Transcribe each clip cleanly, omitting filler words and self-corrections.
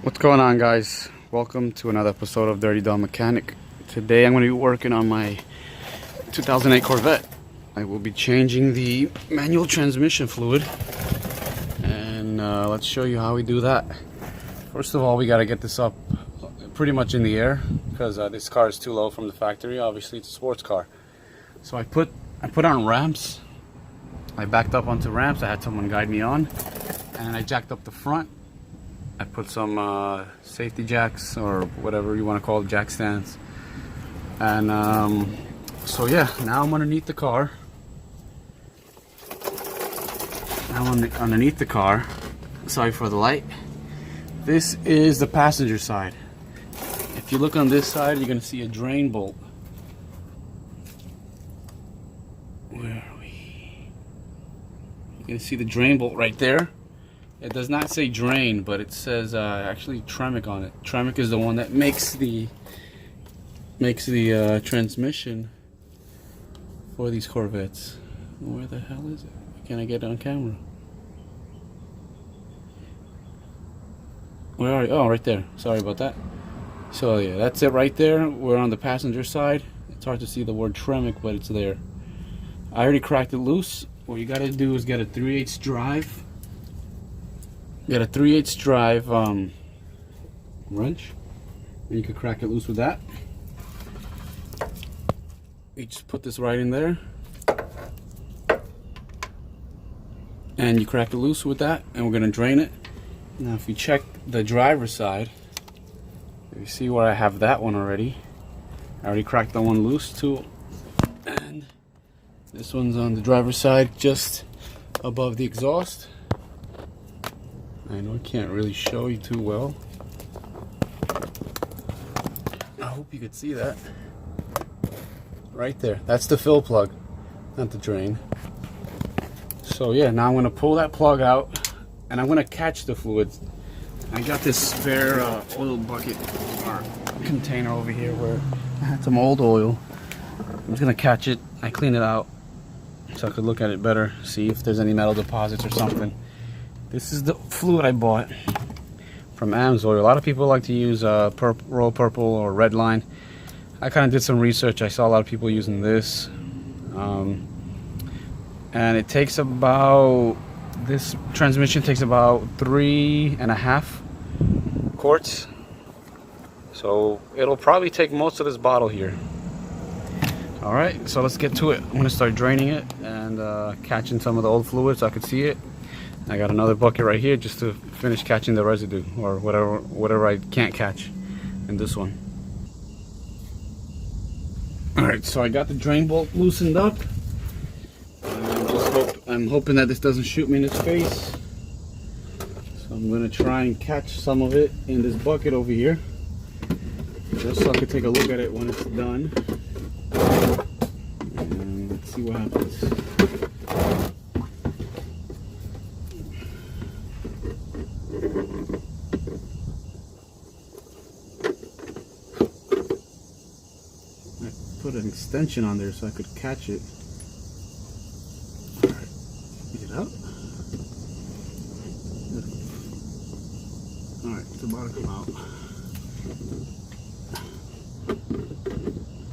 What's going on, guys? Welcome to another episode of Dirty Dog Mechanic. Today I'm going to be working on my 2008 Corvette. I will be changing the manual transmission fluid, and let's show you how we do that. First of all, we got to get this up pretty much in the air because this car is too low from the factory. Obviously it's a sports car, so I put on ramps. I backed up onto ramps. I had someone guide me on, and I jacked up the front. I put some safety jacks, or whatever you want to call it, jack stands. And so yeah, now I'm underneath the car. Now I'm underneath the car. Sorry for the light. This is the passenger side. If you look on this side, you're going to see a drain bolt. Where are we? You can see the drain bolt right there. It does not say drain, but it says actually Tremec on it. Tremec is the one that makes the transmission for these Corvettes. Where the hell is it? Can I get it on camera? Where are you? Oh, right there. Sorry about that. So yeah, that's it right there. We're on the passenger side. It's hard to see the word Tremec, but it's there. I already cracked it loose. What you gotta do is get a 3/8 drive. Got a 3/8 drive wrench, and you can crack it loose with that. You just put this right in there, and you crack it loose with that, and we're gonna drain it. Now if you check the driver's side, you see where I have that one already. I already cracked that one loose too, and this one's on the driver's side just above the exhaust. I know I can't really show you too well. I hope you could see that. Right there. That's the fill plug, not the drain. So yeah, now I'm going to pull that plug out, and I'm going to catch the fluids. I got this spare oil bucket or container over here where I had some old oil. I'm just going to catch it. I clean it out so I could look at it better, see if there's any metal deposits or something. This is the fluid I bought from Amsoil. A lot of people like to use Royal Purple or Red Line. I kind of did some research. I saw a lot of people using this. And it takes about, this transmission takes about 3.5 quarts. So it'll probably take most of this bottle here. Alright, so let's get to it. I'm going to start draining it and catching some of the old fluid so I could see it. I got another bucket right here just to finish catching the residue, or whatever I can't catch in this one. Alright, so I got the drain bolt loosened up. I'm hoping that this doesn't shoot me in the face. So I'm going to try and catch some of it in this bucket over here, just so I can take a look at it when it's done. And let's see what happens. Put an extension on there so I could catch it. Alright, get it out. Alright, it's about to come out.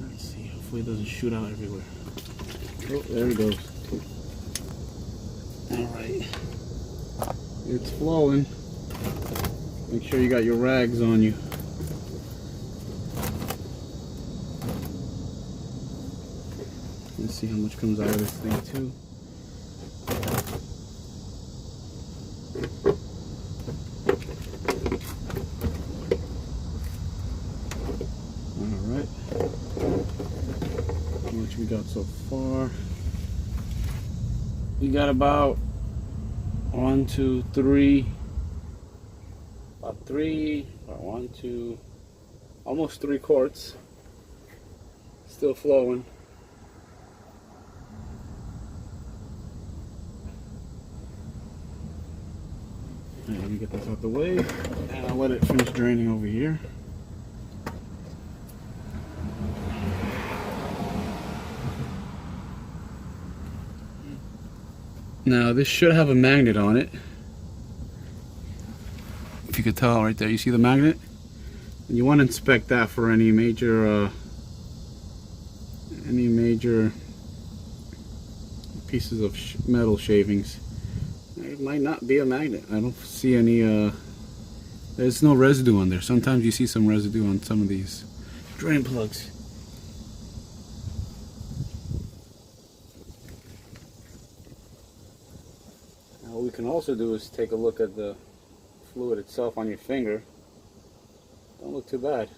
Let's see, hopefully it doesn't shoot out everywhere. Oh, there it goes. Alright, it's flowing. Make sure you got your rags on you. Let's see how much comes out of this thing too. Alright. How much we got so far? We got about 1, 2, 3. About 1, 2, almost 3 quarts. Still flowing. Right, let me get this out the way, and I'll let it finish draining over here. Now this should have a magnet on it. If you could tell right there. You see the magnet? And you want to inspect that for any major pieces of metal shavings. It might not be a magnet. I don't see any. There's no residue on there. Sometimes you see some residue on some of these drain plugs. Now what we can also do is take a look at the fluid itself on your finger. Don't look too bad.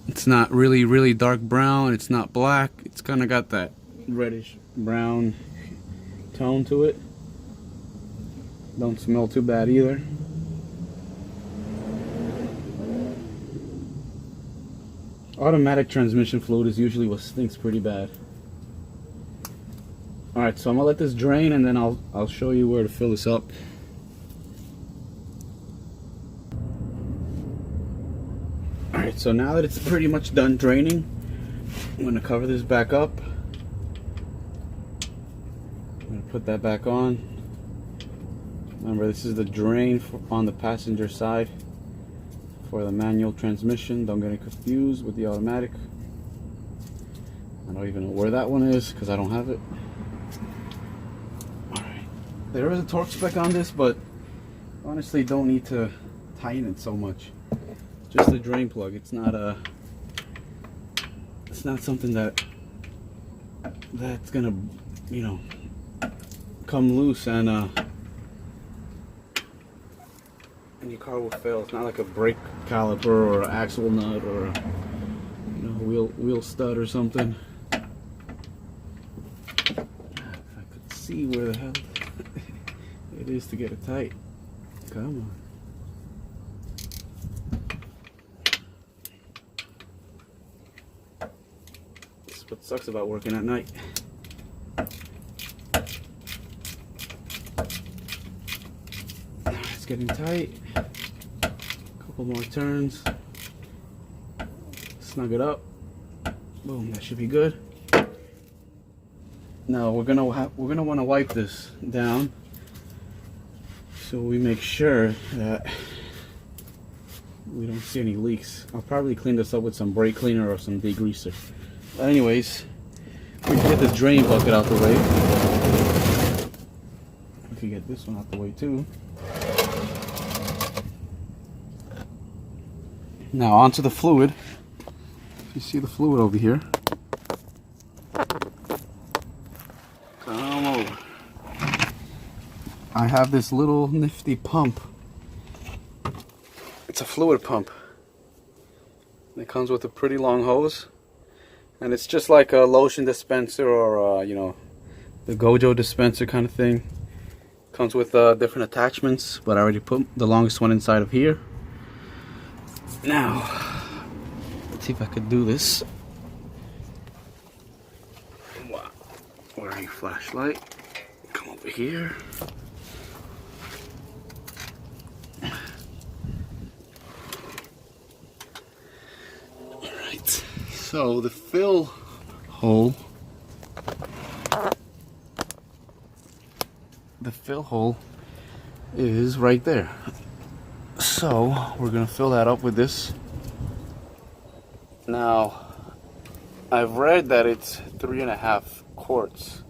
It's not really dark brown. It's not black. It's kind of got that reddish brown tone to it. Don't smell too bad either. Automatic transmission fluid is usually what stinks pretty bad. Alright, so I'm gonna let this drain and then I'll show you where to fill this up. Alright, so now that it's pretty much done draining, I'm gonna cover this back up. I'm gonna put that back on. Remember, this is the drain on the passenger side for the manual transmission. Don't get it confused with the automatic. I don't even know where that one is because I don't have it. Alright, there is a torque spec on this, but honestly don't need to tighten it so much. Just a drain plug. It's not something that's gonna, you know, come loose and your car will fail. It's not like a brake caliper or an axle nut or a, you know, wheel stud or something. If I could see where the hell it is to get it tight. Come on. This is what sucks about working at night. It's getting tight. Couple more turns. Snug it up. Boom, that should be good. Now we're gonna want to wipe this down so we make sure that we don't see any leaks. I'll probably clean this up with some brake cleaner or some degreaser. But anyways, we can get this drain bucket out the way. We can get this one out the way too. Now onto the fluid. You see the fluid over here. Come over. I have this little nifty pump. It's a fluid pump. It comes with a pretty long hose. And it's just like a lotion dispenser or you know, the Gojo dispenser kind of thing. Comes with different attachments, but I already put the longest one inside of here. Now, let's see if I could do this. Where are you, flashlight? Come over here. Alright, so the fill hole. The fill hole is right there. So we're gonna fill that up with this. Now, I've read that it's 3.5 quarts.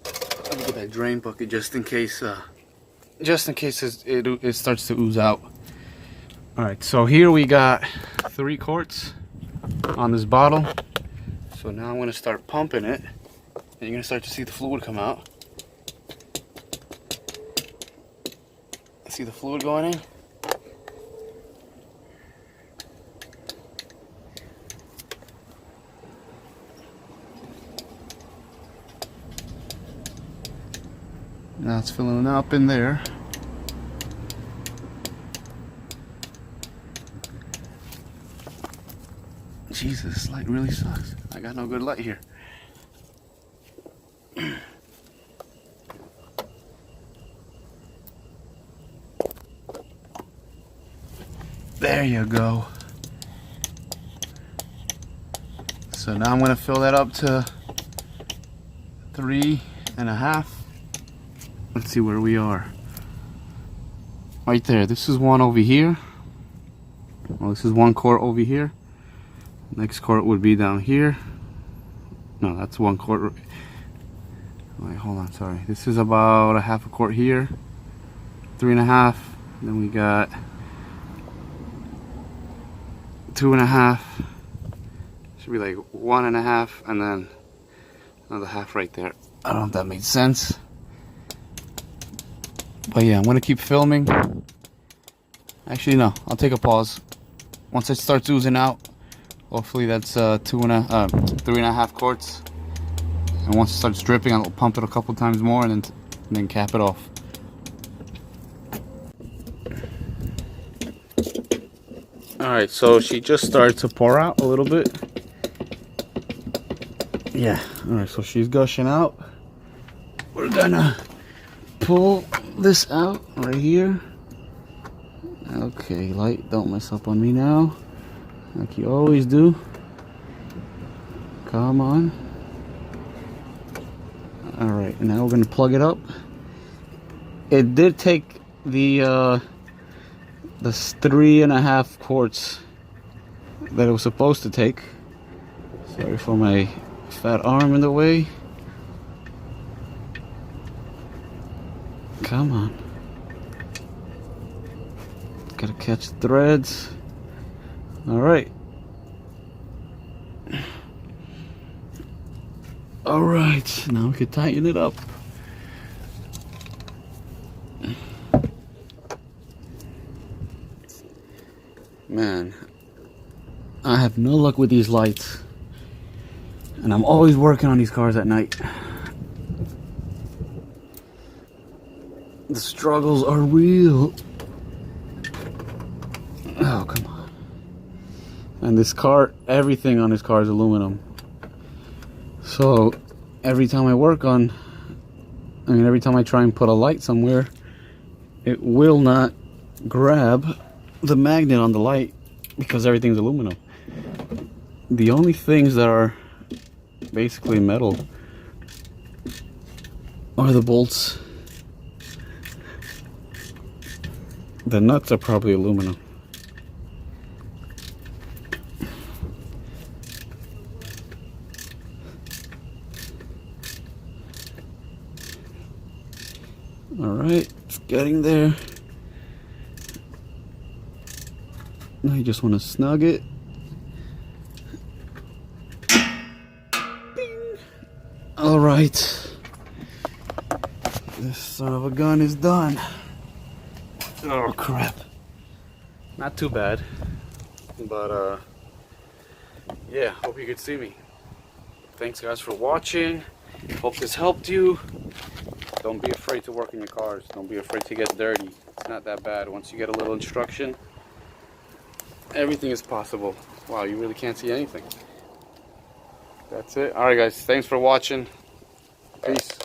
Let me get that drain bucket just in case it starts to ooze out. All right, so here we got 3 quarts on this bottle. So now I'm gonna start pumping it, and you're gonna start to see the fluid come out. See the fluid going in? Now it's filling up in there. Jesus, this light really sucks. I got no good light here. There you go. So now I'm going to fill that up to 3.5. Let's see where we are. Right there. This is one over here. Well, this is one quart over here. Next quart would be down here. No, that's one quart. Wait, hold on, sorry. This is about a half a quart here. 3.5. Then we got 2.5. Should be like 1.5, and then another half right there. I don't know if that made sense. But yeah, I'm gonna keep filming. Actually, no, I'll take a pause. Once it starts oozing out, hopefully that's 3.5 quarts. And once it starts dripping, I'll pump it a couple times more and then cap it off. Alright, so she just started to pour out a little bit. Yeah, alright, so she's gushing out. We're gonna pull this out right here. Okay, light, don't mess up on me now. Like you always do. Come on. Alright, now we're gonna plug it up. It did take the 3.5 quarts that it was supposed to take. Sorry for my fat arm in the way. Come on. Gotta catch the threads. Alright. Alright, now we can tighten it up. Man, I have no luck with these lights. And I'm always working on these cars at night. The struggles are real. Oh, come on. And this car, everything on this car is aluminum. So every time I every time I try and put a light somewhere, it will not grab the magnet on the light because everything's aluminum. The only things that are basically metal are the bolts. The nuts are probably aluminum. Alright, it's getting there. Now you just want to snug it. Alright. This son of a gun is done. Oh crap. Not too bad. But yeah, hope you could see me. Thanks guys for watching. Hope this helped you. Don't be afraid to work in your cars. Don't be afraid to get dirty. It's not that bad. Once you get a little instruction, everything is possible. Wow, you really can't see anything. That's it. Alright guys, thanks for watching. Peace.